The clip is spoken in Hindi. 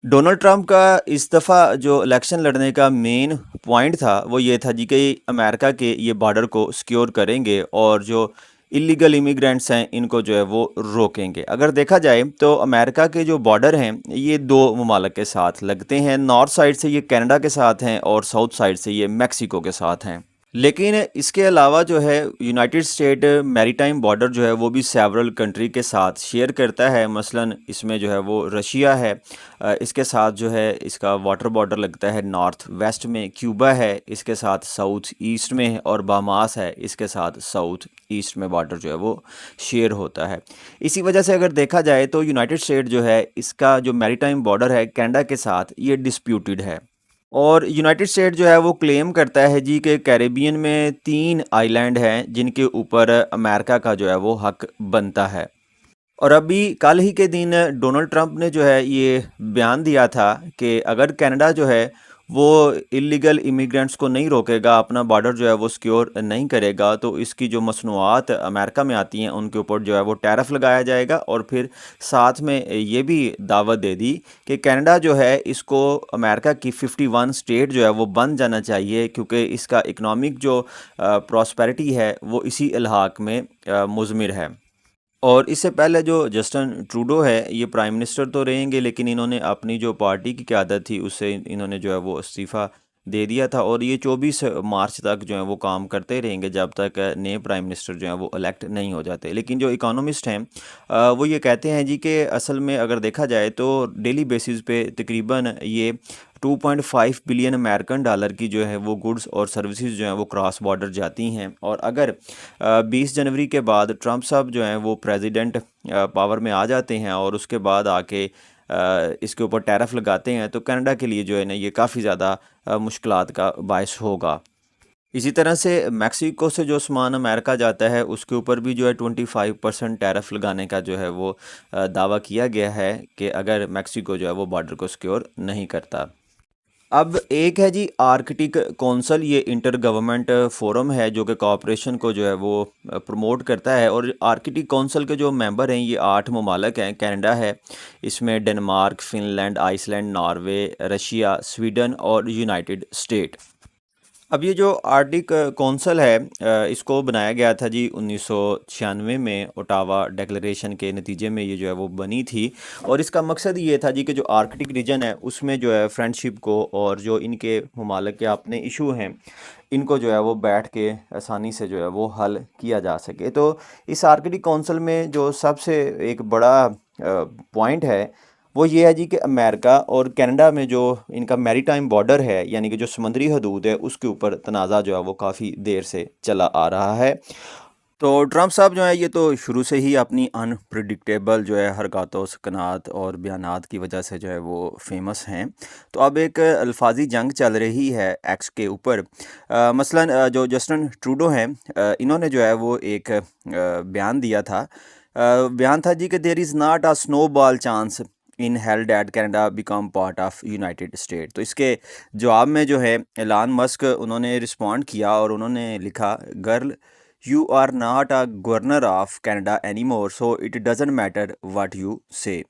डोनाल्ड ट्रंप का इस दफ़ा जो इलेक्शन लड़ने का मेन पॉइंट था वो ये था जी कि अमेरिका के ये बॉर्डर को सिक्योर करेंगे और जो इलीगल इमिग्रेंट्स हैं इनको जो है वो रोकेंगे। अगर देखा जाए तो अमेरिका के जो बॉर्डर हैं ये दो ममालिक के साथ लगते हैं। नॉर्थ साइड से ये कनाडा के साथ हैं और साउथ साइड से ये मैक्सिको के साथ हैं। लेकिन इसके अलावा जो है यूनाइटेड स्टेट मैरीटाइम बॉर्डर जो है वो भी सेवरल कंट्री के साथ शेयर करता है। मसलन इसमें जो है वो रशिया है, इसके साथ जो है इसका वाटर बॉर्डर लगता है नॉर्थ वेस्ट में। क्यूबा है इसके साथ साउथ ईस्ट में, और बामास है इसके साथ साउथ ईस्ट में बॉर्डर जो है वो शेयर होता है। इसी वजह से अगर देखा जाए तो यूनाइटेड स्टेट जो है इसका जो मैरीटाइम बॉर्डर है कनाडा के साथ ये डिस्प्यूटेड है। और यूनाइटेड स्टेट जो है वो क्लेम करता है जी कि कैरेबियन में 3 आइलैंड हैं जिनके ऊपर अमेरिका का जो है वो हक बनता है। और अभी कल ही के दिन डोनाल्ड ट्रंप ने जो है ये बयान दिया था कि अगर कनाडा जो है वो इलीगल इमिग्रेंट्स को नहीं रोकेगा, अपना बॉर्डर जो है वो सिक्योर नहीं करेगा, तो इसकी जो मसनूआत अमेरिका में आती हैं उनके ऊपर जो है वो टैरिफ लगाया जाएगा। और फिर साथ में ये भी दावत दे दी कि कनाडा जो है इसको अमेरिका की 51 स्टेट जो है वो बन जाना चाहिए, क्योंकि इसका इकनॉमिक जो प्रॉस्पेरिटी है वो इसी इलाक़े में मुज़मिर है। और इससे पहले जो जस्टिन ट्रूडो है ये प्राइम मिनिस्टर तो रहेंगे, लेकिन इन्होंने अपनी जो पार्टी की क़यादत थी उससे इन्होंने जो है वो इस्तीफ़ा दे दिया था, और ये 24 मार्च तक जो है वो काम करते रहेंगे जब तक नए प्राइम मिनिस्टर जो हैं वो इलेक्ट नहीं हो जाते। लेकिन जो इकोनॉमिस्ट हैं वो ये कहते हैं जी कि असल में अगर देखा जाए तो डेली बेसिस पे तकरीबन ये 2.5 बिलियन अमेरिकन डॉलर की जो है वो गुड्स और सर्विसेज जो हैं वो क्रॉस बॉर्डर जाती हैं। और अगर 20 जनवरी के बाद ट्रंप साहब जो हैं वो प्रेसिडेंट पावर में आ जाते हैं और उसके बाद आके इसके ऊपर टैरिफ लगाते हैं, तो कनाडा के लिए जो है ना ये काफ़ी ज़्यादा मुश्किलात का बायस होगा। इसी तरह से मैक्सिको से जो सामान अमेरिका जाता है उसके ऊपर भी जो है 25% टैरिफ लगाने का जो है वो दावा किया गया है कि अगर मैक्सिको जो है वो बॉर्डर को सिक्योर नहीं करता। अब एक है जी आर्कटिक कौंसल, ये इंटर गवर्नमेंट फोरम है जो कि कॉपरेशन को जो है वो प्रमोट करता है। और आर्कटिक कौंसल के जो मेंबर हैं ये 8 ममालिक हैं। कनाडा है, इसमें Denmark, Finland, Iceland, Norway, Russia, Sweden और यूनाइटेड स्टेट। अब ये जो आर्कटिक कौंसल है इसको बनाया गया था जी 1996 में ओटावा डिक्लेरेशन के नतीजे में ये जो है वो बनी थी। और इसका मकसद ये था जी कि जो आर्कटिक रीजन है उसमें जो है फ्रेंडशिप को और जो इनके ममालिक के अपने इशू हैं इनको जो है वो बैठ के आसानी से जो है वो हल किया जा सके। तो इस आर्कटिक कौंसल में जो सबसे एक बड़ा पॉइंट है वो ये है जी कि अमेरिका और कनाडा में जो इनका मैरीटाइम बॉर्डर है, यानी कि जो समुद्री हदूद है, उसके ऊपर तनाज़ा जो है वो काफ़ी देर से चला आ रहा है। तो ट्रंप साहब जो है ये तो शुरू से ही अपनी अनप्रिडिक्टेबल जो है हरकतों, सकनात और बयानात की वजह से जो है वो फेमस हैं। तो अब एक अल्फाजी जंग चल रही है एक्स के ऊपर। मसलन जो जस्टिन ट्रूडो हैं इन्होंने जो है वो एक बयान दिया था। बयान था जी कि there is not a snow ball chance in hell that Canada become part of United State. तो इसके जवाब में जो है एलान मस्क उन्होंने रिस्पॉन्ड किया और उन्होंने लिखा, girl you are not a governor of Canada any more, so it doesn't matter what you से।